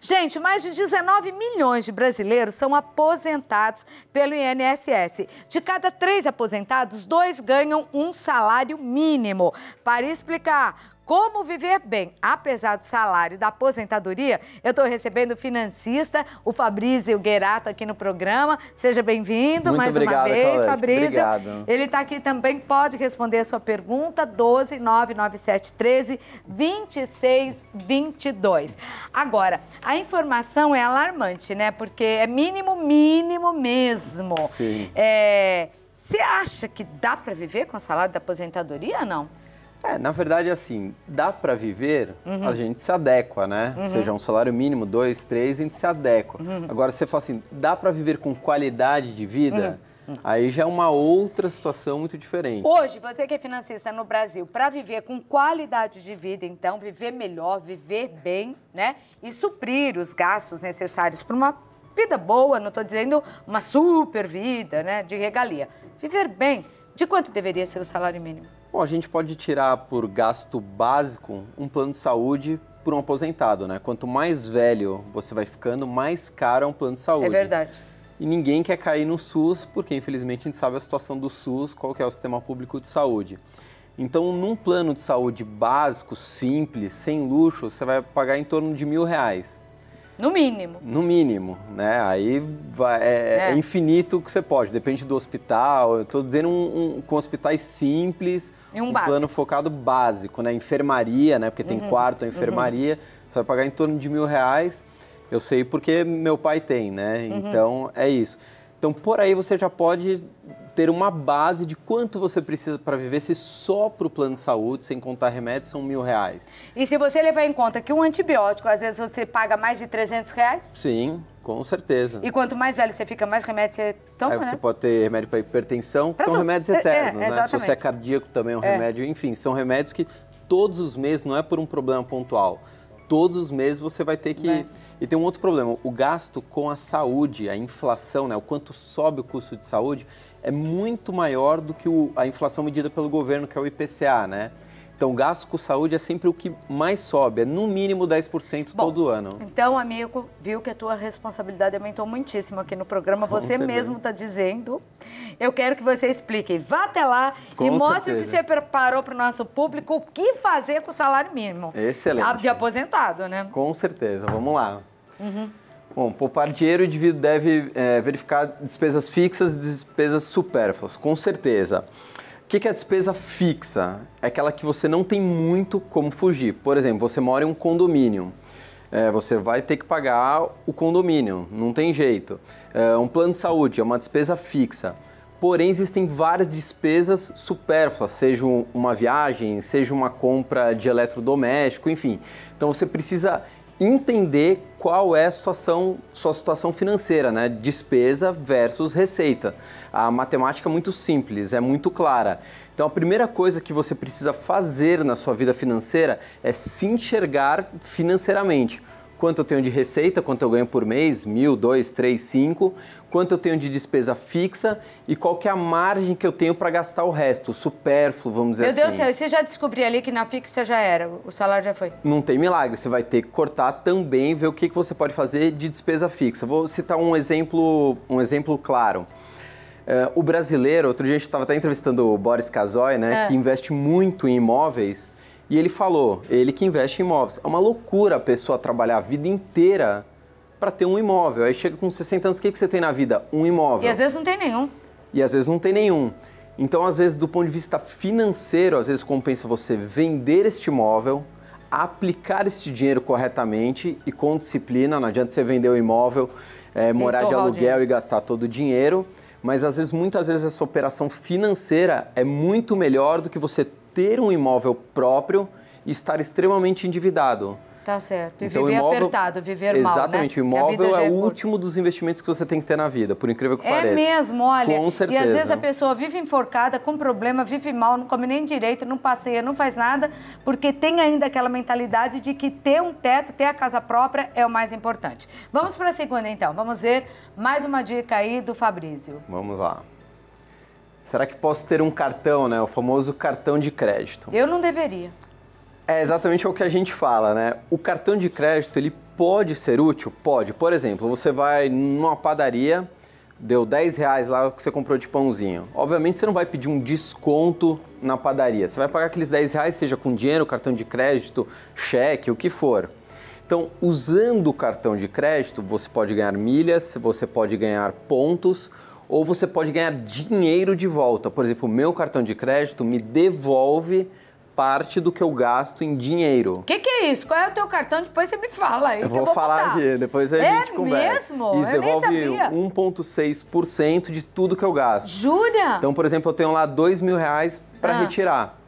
Gente, mais de 19 milhões de brasileiros são aposentados pelo INSS. De cada 3 aposentados, 2 ganham um salário mínimo. Para explicar como viver bem, apesar do salário da aposentadoria, eu estou recebendo o financista, o Fabrício Guerato, aqui no programa. Seja bem-vindo mais uma vez, Colete. Fabrício. Obrigado. Ele está aqui também, pode responder a sua pergunta, 12 997 13 26 22. Agora, a informação é alarmante, né? Porque é mínimo mesmo. Sim. Você acha que dá para viver com o salário da aposentadoria ou não? Na verdade, assim, dá para viver, a gente se adequa, né? Seja um salário mínimo, 2, 3, a gente se adequa. Agora, você fala assim, dá para viver com qualidade de vida? Aí já é uma outra situação muito diferente. Hoje, você que é financista no Brasil, para viver com qualidade de vida, então, viver melhor, viver bem, né? E suprir os gastos necessários para uma vida boa, não estou dizendo uma super vida, né? De regalia. Viver bem, de quanto deveria ser o salário mínimo? Bom, a gente pode tirar por gasto básico um plano de saúde por um aposentado, né? Quanto mais velho você vai ficando, mais caro é um plano de saúde. É verdade. E ninguém quer cair no SUS, porque infelizmente a gente sabe a situação do SUS, qual que é o sistema público de saúde. Então, num plano de saúde básico, simples, sem luxo, você vai pagar em torno de R$1.000. No mínimo. No mínimo, né? Aí é infinito o que você pode, depende do hospital. Eu estou dizendo com hospitais simples, um plano focado básico, né? Enfermaria, né? Porque tem quarto, a enfermaria, você vai pagar em torno de R$1.000. Eu sei porque meu pai tem, né? Então, é isso. Então, por aí você já pode ter uma base de quanto você precisa para viver, se só para o plano de saúde, sem contar remédios, são R$1.000. E se você levar em conta que um antibiótico, às vezes você paga mais de R$300? Sim, com certeza. E quanto mais velho você fica, mais remédio você toma, Aí você pode ter remédio para hipertensão, que são remédios eternos, né? Se você é cardíaco também é um remédio, enfim, são remédios que todos os meses, não é por um problema pontual, todos os meses você vai ter que... E tem um outro problema, o gasto com a saúde, a inflação, né? O quanto sobe o custo de saúde, é muito maior do que a inflação medida pelo governo, que é o IPCA, né? Então, o gasto com saúde é sempre o que mais sobe, é no mínimo 10% todo ano. Então, amigo, viu que a tua responsabilidade aumentou muitíssimo aqui no programa. Você mesmo está dizendo. Eu quero que você explique. Vá até lá e mostre o que você preparou para o nosso público, o que fazer com o salário mínimo. Excelente. De aposentado, né? Com certeza. Vamos lá. Bom, poupar dinheiro, o indivíduo deve verificar despesas fixas e despesas supérfluas, com certeza. O que é a despesa fixa? É aquela que você não tem muito como fugir. Por exemplo, você mora em um condomínio. Você vai ter que pagar o condomínio, não tem jeito. Um plano de saúde é uma despesa fixa. Porém, existem várias despesas supérfluas, seja uma viagem, seja uma compra de eletrodoméstico, enfim. Então, você precisa entender qual é sua situação financeira, né? Despesa versus receita. A matemática é muito simples, é muito clara. Então, a primeira coisa que você precisa fazer na sua vida financeira é se enxergar financeiramente. Quanto eu tenho de receita, quanto eu ganho por mês, 1.000, 2, 3, 5, quanto eu tenho de despesa fixa e qual que é a margem que eu tenho para gastar o resto, o supérfluo, vamos dizer assim. Meu Deus do céu, você já descobriu ali que na fixa já era, o salário já foi? Não tem milagre, você vai ter que cortar também, ver o que você pode fazer de despesa fixa. Vou citar um exemplo claro. O brasileiro, outro dia a gente estava até entrevistando o Boris Casoy, né, que investe muito em imóveis. E ele falou, ele que investe em imóveis, é uma loucura a pessoa trabalhar a vida inteira para ter um imóvel. Aí chega com 60 anos, o que você tem na vida? Um imóvel. E às vezes não tem nenhum. E às vezes não tem nenhum. Então, às vezes, do ponto de vista financeiro, às vezes compensa você vender este imóvel, aplicar este dinheiro corretamente e com disciplina. Não adianta você vender o imóvel, morar de aluguel e gastar todo o dinheiro. Mas, às vezes, muitas vezes, essa operação financeira é muito melhor do que você ter um imóvel próprio e estar extremamente endividado. Tá certo. E então, viver imóvel, apertado, viver mal, né? Exatamente. O imóvel é o último dos investimentos que você tem que ter na vida, por incrível que pareça. É mesmo, olha. Com certeza. E às vezes a pessoa vive enforcada, com problema, vive mal, não come nem direito, não passeia, não faz nada, porque tem ainda aquela mentalidade de que ter um teto, ter a casa própria é o mais importante. Vamos para a segunda, então. Vamos ver mais uma dica aí do Fabrício. Vamos lá. Será que posso ter um cartão, né? O famoso cartão de crédito. Eu não deveria. É exatamente o que a gente fala, né? O cartão de crédito, ele pode ser útil? Pode. Por exemplo, você vai numa padaria, deu R$10 lá que você comprou de pãozinho. Obviamente você não vai pedir um desconto na padaria. Você vai pagar aqueles R$10, seja com dinheiro, cartão de crédito, cheque, o que for. Então, usando o cartão de crédito, você pode ganhar milhas, você pode ganhar pontos, ou você pode ganhar dinheiro de volta. Por exemplo, o meu cartão de crédito me devolve parte do que eu gasto em dinheiro. O que é isso? Qual é o teu cartão? Depois você me fala aí. Eu vou falar aqui, depois a gente conversa. É mesmo? Isso eu devolve nem sabia. 1,6% de tudo que eu gasto. Jura? Então, por exemplo, eu tenho lá R$2.000 para retirar,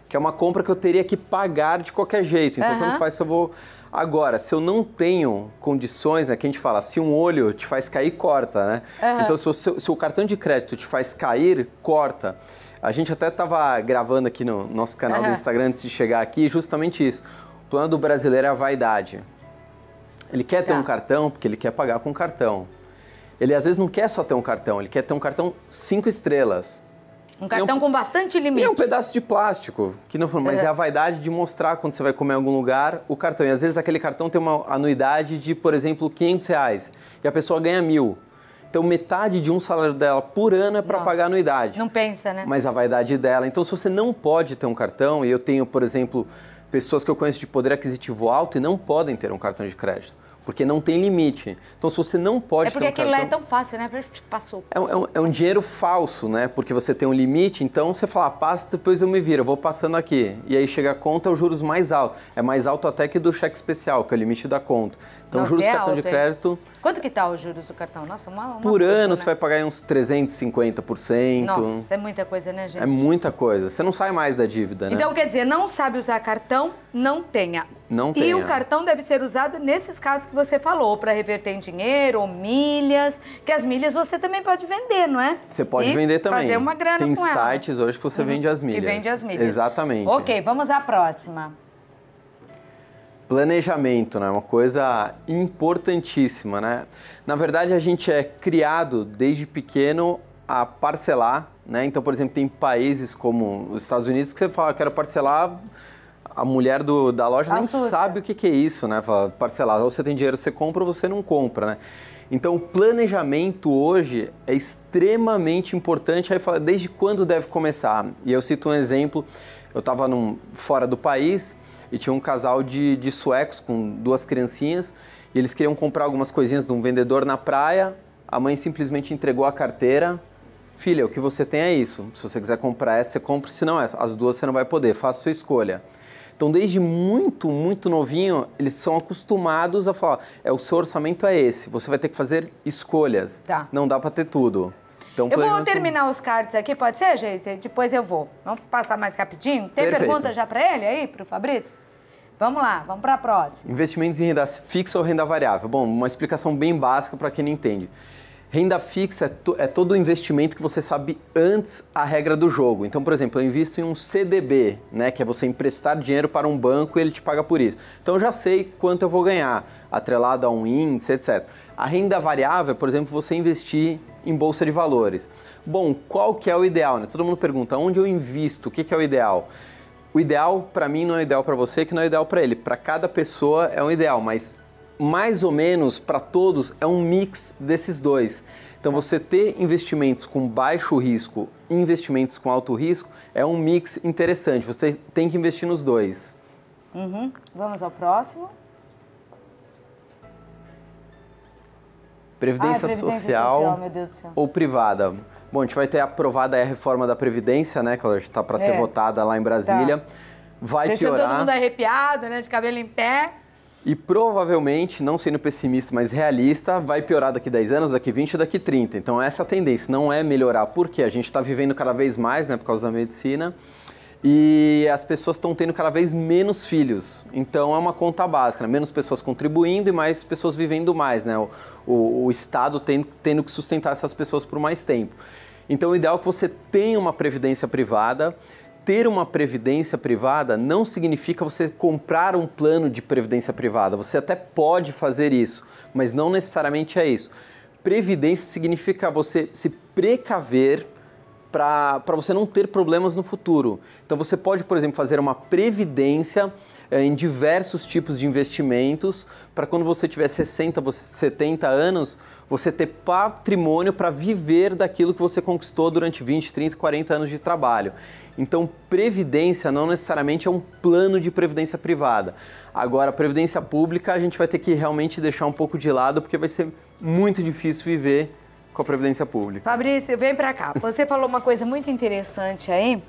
que é uma compra que eu teria que pagar de qualquer jeito. Então, tanto faz se eu vou... Agora, se eu não tenho condições, né, que a gente fala, se um olho te faz cair, corta, né? Então, se o cartão de crédito te faz cair, corta. A gente até estava gravando aqui no nosso canal do Instagram antes de chegar aqui, justamente isso. O plano do brasileiro é a vaidade. Ele quer ter um cartão porque ele quer pagar com cartão. Ele às vezes não quer só ter um cartão, ele quer ter um cartão 5 estrelas. Um cartão com bastante limite. E um pedaço de plástico, que não, mas é a vaidade de mostrar quando você vai comer em algum lugar o cartão. E às vezes aquele cartão tem uma anuidade de, por exemplo, R$500 e a pessoa ganha 1.000. Então metade de um salário dela por ano é para pagar a anuidade. Não pensa, né? Mas a vaidade dela. Então se você não pode ter um cartão, e eu tenho, por exemplo, pessoas que eu conheço de poder aquisitivo alto e não podem ter um cartão de crédito. Porque não tem limite. Então, se você não pode ter um cartão... É porque aquilo lá é tão fácil, né? Passou. É um dinheiro falso, né? Porque você tem um limite, então você fala, passa, depois eu me viro, eu vou passando aqui. E aí chega a conta, é os juros mais altos. É mais alto até que do cheque especial, que é o limite da conta. Então, Nossa, juros do é cartão alto, de crédito... Quanto que tá os juros do cartão? Nossa, uma por coisa, ano, né? você vai pagar aí uns 350%. Nossa, é muita coisa, né, gente? É muita coisa. Você não sai mais da dívida, né? Então, quer dizer, não sabe usar cartão, não tenha. Não tenha. E o cartão deve ser usado nesses casos que você falou, para reverter em dinheiro ou milhas, que as milhas você também pode vender, não é? Você pode vender também. Fazer uma grana Tem com ela. sites hoje que você vende as milhas. Que vende as milhas. Exatamente. Ok, vamos à próxima. Planejamento, né? Uma coisa importantíssima, né? Na verdade, a gente é criado desde pequeno a parcelar, né? Então, por exemplo, tem países como os Estados Unidos que você fala, quero parcelar, a mulher da loja nem sabe o que é isso, né? Fala, parcelar, ou você tem dinheiro, você compra, ou você não compra, né? Então, o planejamento hoje é extremamente importante. Aí fala, desde quando deve começar? E eu cito um exemplo, eu estava fora do país e tinha um casal de suecos com 2 criancinhas e eles queriam comprar algumas coisinhas de um vendedor na praia. A mãe simplesmente entregou a carteira. Filha, o que você tem é isso. Se você quiser comprar essa, você compra, se não essa. As 2 você não vai poder, faça a sua escolha. Então, desde muito, muito novinho, eles são acostumados a falar, o seu orçamento é esse, você vai ter que fazer escolhas, não dá para ter tudo. Então, eu vou terminar os cards aqui, pode ser, Geise? Depois eu vou. Vamos passar mais rapidinho? Tem pergunta já para ele aí, para o Fabrício? Vamos lá, vamos para a próxima. Investimentos em renda fixa ou renda variável? Bom, uma explicação bem básica para quem não entende. Renda fixa é todo o investimento que você sabe antes a regra do jogo. Então, por exemplo, eu invisto em um CDB, né, que é você emprestar dinheiro para um banco e ele te paga por isso. Então, eu já sei quanto eu vou ganhar, atrelado a um índice, etc. A renda variável, por exemplo, você investir em bolsa de valores. Bom, qual que é o ideal, né? Todo mundo pergunta, onde eu invisto? O que é o ideal? O ideal para mim não é ideal para você, que não é ideal para ele. Para cada pessoa é um ideal, mas mais ou menos para todos é um mix desses dois. Então você ter investimentos com baixo risco e investimentos com alto risco é um mix interessante. Você tem que investir nos dois. Vamos ao próximo. Previdência social, meu Deus do céu. ou privada? Bom, a gente vai ter aprovada a reforma da Previdência, né? Que ela já está para ser votada lá em Brasília. Vai Deixou piorar. todo mundo arrepiado, né? De cabelo em pé. E provavelmente, não sendo pessimista, mas realista, vai piorar daqui 10 anos, daqui 20, daqui 30. Então essa é a tendência, não é melhorar. Por quê? A gente está vivendo cada vez mais, né, por causa da medicina, e as pessoas estão tendo cada vez menos filhos. Então é uma conta básica, né? Menos pessoas contribuindo e mais pessoas vivendo mais, né? O Estado tendo que sustentar essas pessoas por mais tempo. Então o ideal é que você tenha uma previdência privada. Ter uma previdência privada não significa você comprar um plano de previdência privada. Você até pode fazer isso, mas não necessariamente é isso. Previdência significa você se precaver para você não ter problemas no futuro. Então você pode, por exemplo, fazer uma previdência em diversos tipos de investimentos, para quando você tiver 60, 70 anos, você ter patrimônio para viver daquilo que você conquistou durante 20, 30, 40 anos de trabalho. Então, previdência não necessariamente é um plano de previdência privada. Agora, previdência pública, a gente vai ter que realmente deixar um pouco de lado, porque vai ser muito difícil viver com a previdência pública. Fabrício, vem pra cá. Você falou uma coisa muito interessante aí,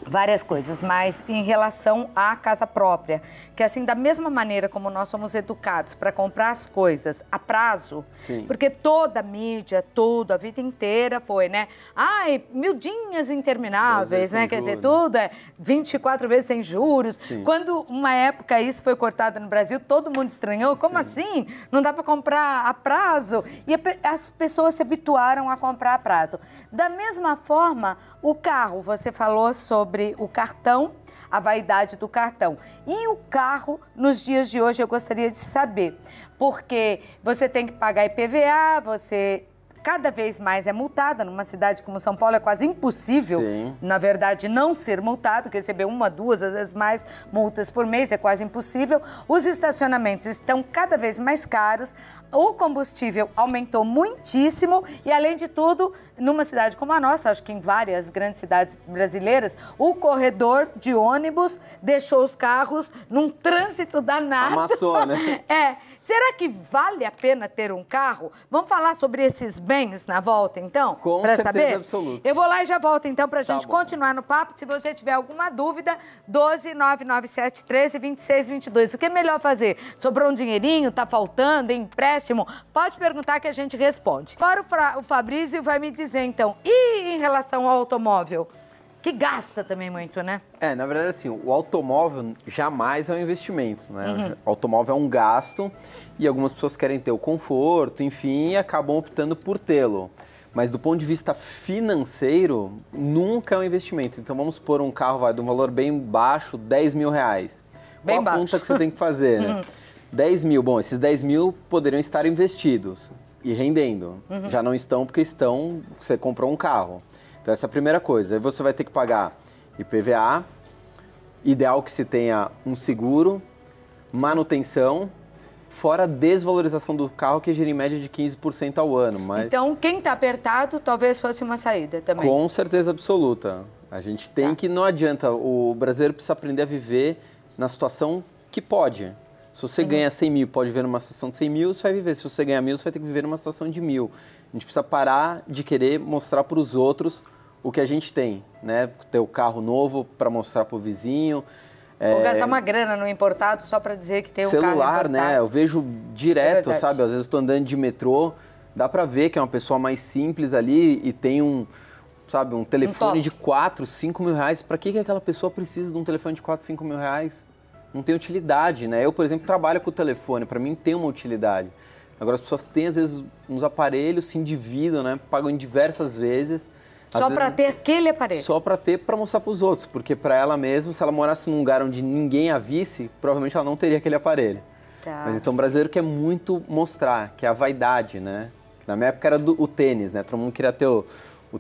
várias coisas, mas em relação à casa própria, que assim, da mesma maneira como nós somos educados para comprar as coisas a prazo, Sim. porque toda a mídia, tudo, a vida inteira foi, né? Ai, miudinhas intermináveis, né? Quer dizer, tudo é 24 vezes sem juros. Sim. Quando uma época isso foi cortado no Brasil, todo mundo estranhou. Como assim? Não dá para comprar a prazo? E as pessoas se habituaram a comprar a prazo. Da mesma forma, o carro, você falou sobre o cartão, a vaidade do cartão. E o carro, nos dias de hoje, eu gostaria de saber, porque você tem que pagar IPVA, você cada vez mais é multada. Numa cidade como São Paulo é quase impossível, Sim. na verdade, não ser multado, receber uma, duas, às vezes mais multas por mês, é quase impossível. Os estacionamentos estão cada vez mais caros, o combustível aumentou muitíssimo e, além de tudo, numa cidade como a nossa, acho que em várias grandes cidades brasileiras, o corredor de ônibus deixou os carros num trânsito danado. Amassou, né? Será que vale a pena ter um carro? Vamos falar sobre esses bens na volta, então? Com pra certeza saber? absoluta. Eu vou lá e já volto, então, pra gente Tá bom. continuar no papo. Se você tiver alguma dúvida, 12997 13 26 22. O que é melhor fazer? Sobrou um dinheirinho? Tá faltando? Empréstimo? Pode perguntar que a gente responde. Agora o Fabrício vai me dizer, então, e em relação ao automóvel? Que gasta também muito, né? Na verdade, assim, o automóvel jamais é um investimento, né? O automóvel é um gasto e algumas pessoas querem ter o conforto, enfim, e acabam optando por tê-lo. Mas do ponto de vista financeiro, nunca é um investimento. Então, vamos supor um carro de um valor bem baixo, 10 mil reais. Qual a conta que você tem que fazer, né? 10 mil, bom, esses 10 mil poderiam estar investidos e rendendo. Já não estão porque você comprou um carro. Então, essa é a primeira coisa. Aí você vai ter que pagar IPVA, ideal que se tenha um seguro, manutenção, fora a desvalorização do carro, que gira em média de 15% ao ano. Mas então, quem está apertado, talvez fosse uma saída também. com certeza absoluta. A gente tem que, não adianta, o brasileiro precisa aprender a viver na situação que pode. Se você ganha 100 mil, pode viver numa situação de 100 mil, você vai viver. Se você ganha 1.000, você vai ter que viver numa situação de 1.000. A gente precisa parar de querer mostrar para os outros o que a gente tem, né? Ter o carro novo para mostrar para o vizinho. Ou gastar uma grana no importado só para dizer que tem um carro celular, né? Eu vejo direto, sabe? Às vezes estou andando de metrô, dá para ver que é uma pessoa mais simples ali e tem um telefone de 4, 5 mil reais. Para que aquela pessoa precisa de um telefone de 4, 5 mil reais? Não tem utilidade, né? Eu, por exemplo, trabalho com o telefone, para mim tem uma utilidade. Agora, as pessoas têm, às vezes, uns aparelhos, se endividam, né? Pagam em diversas vezes. Só para ter aquele aparelho? Só para ter, para mostrar para os outros. Porque para ela mesma, se ela morasse num lugar onde ninguém a visse, provavelmente ela não teria aquele aparelho. Tá. Mas então o brasileiro quer muito mostrar, que é a vaidade, né? Na minha época era o tênis, né? Todo mundo queria ter o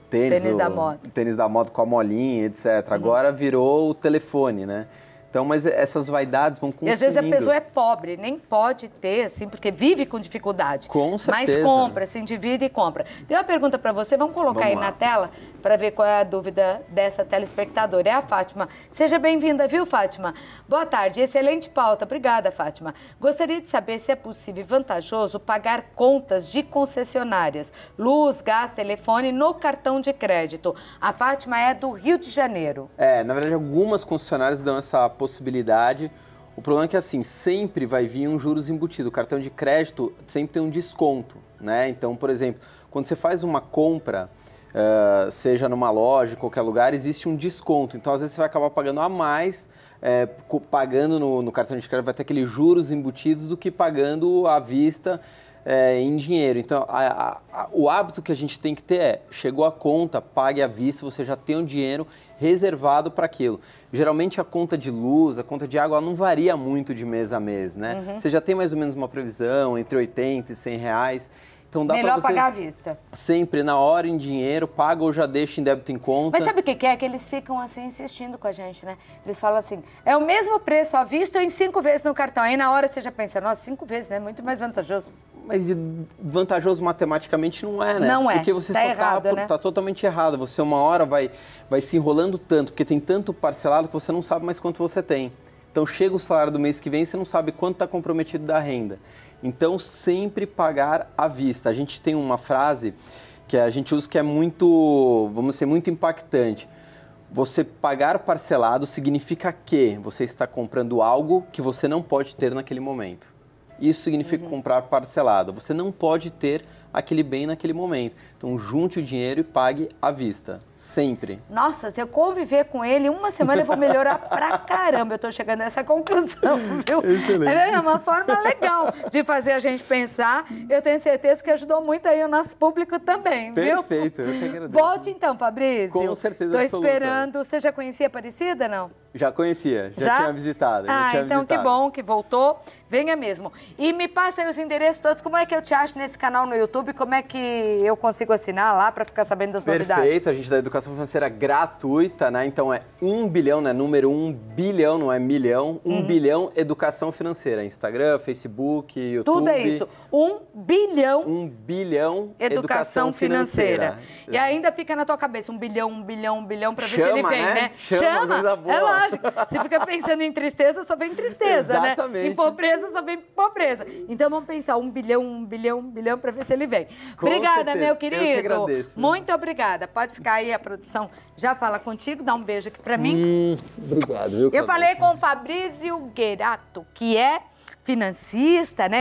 tênis. Tênis da moda. O tênis da moda com a molinha, etc. Agora virou o telefone, né? Então, mas essas vaidades vão consumindo. E às vezes a pessoa é pobre, nem pode ter, assim, porque vive com dificuldade. Com certeza. Mas compra, se endivida e compra. Tem uma pergunta para você, vamos colocar aí na tela para ver qual é a dúvida dessa telespectadora. É a Fátima. Seja bem-vinda, viu, Fátima? Boa tarde, excelente pauta. Obrigada, Fátima. Gostaria de saber se é possível e vantajoso pagar contas de concessionárias, luz, gás, telefone, no cartão de crédito. A Fátima é do Rio de Janeiro. Na verdade, algumas concessionárias dão essa possibilidade. O problema é que, assim, sempre vai vir um juros embutido. O cartão de crédito sempre tem um desconto, né? Então, por exemplo, quando você faz uma compra, seja numa loja, em qualquer lugar, existe um desconto. Então, às vezes, você vai acabar pagando a mais, pagando no cartão de crédito, vai ter aqueles juros embutidos do que pagando à vista em dinheiro. Então, o hábito que a gente tem que ter chegou a conta, pague à vista, você já tem um dinheiro reservado para aquilo. Geralmente a conta de luz, a conta de água, ela não varia muito de mês a mês, né? Você já tem mais ou menos uma previsão entre 80 e 100 reais. Então dá melhor pra você pagar à vista. sempre, na hora, em dinheiro, paga ou já deixa em débito em conta. Mas sabe o que é? Que eles ficam assim insistindo com a gente, né? Eles falam assim, é o mesmo preço à vista ou em 5 vezes no cartão. Aí na hora você já pensa, nossa, 5 vezes, né? Muito mais vantajoso. Mas vantajoso matematicamente não é, né? Não é. Porque você tá só errado, né? tá totalmente errado. Você uma hora vai se enrolando tanto, porque tem tanto parcelado que você não sabe mais quanto você tem. Então chega o salário do mês que vem, você não sabe quanto está comprometido da renda. Então sempre pagar à vista. A gente tem uma frase que a gente usa que é muito, vamos dizer, muito impactante. Você pagar parcelado significa que você está comprando algo que você não pode ter naquele momento. Isso significa comprar parcelado. Você não pode ter aquele bem naquele momento. Então, junte o dinheiro e pague à vista. Sempre. Nossa, se eu conviver com ele, uma semana eu vou melhorar pra caramba. Eu tô chegando nessa conclusão, viu? Excelente. É uma forma legal de fazer a gente pensar. Eu tenho certeza que ajudou muito aí o nosso público também, viu? Perfeito, eu que agradeço. Volte então, Fabrício. Com certeza Tô absoluta. esperando. Você já conhecia Aparecida, não? Já conhecia, já tinha visitado. Então que bom que voltou. Venha mesmo. E me passa aí os endereços todos. Como é que eu te acho nesse canal no YouTube? Como é que eu consigo assinar lá para ficar sabendo das novidades? Perfeito, a gente dá educação financeira gratuita, né? Então é 1 bilhão, né? Número 1 bilhão, não é milhão. 1 bilhão educação financeira. Instagram, Facebook, YouTube. Tudo é isso. 1 bilhão. 1 bilhão educação financeira. E ainda fica na tua cabeça 1 bilhão, 1 bilhão, 1 bilhão para ver se ele vem, né? Chama, coisa boa. É lógico. Se fica pensando em tristeza, só vem tristeza, Exatamente. Né? Em pobreza, só vem pobreza. Então vamos pensar 1 bilhão, 1 bilhão, 1 bilhão para ver se ele vem. Obrigada, certeza. meu querido. Eu que agradeço. Muito obrigada. Pode ficar aí, a produção já fala contigo. Dá um beijo aqui para mim. Obrigado, viu? Eu falei com o Fabrício Guerato, que é financista, né?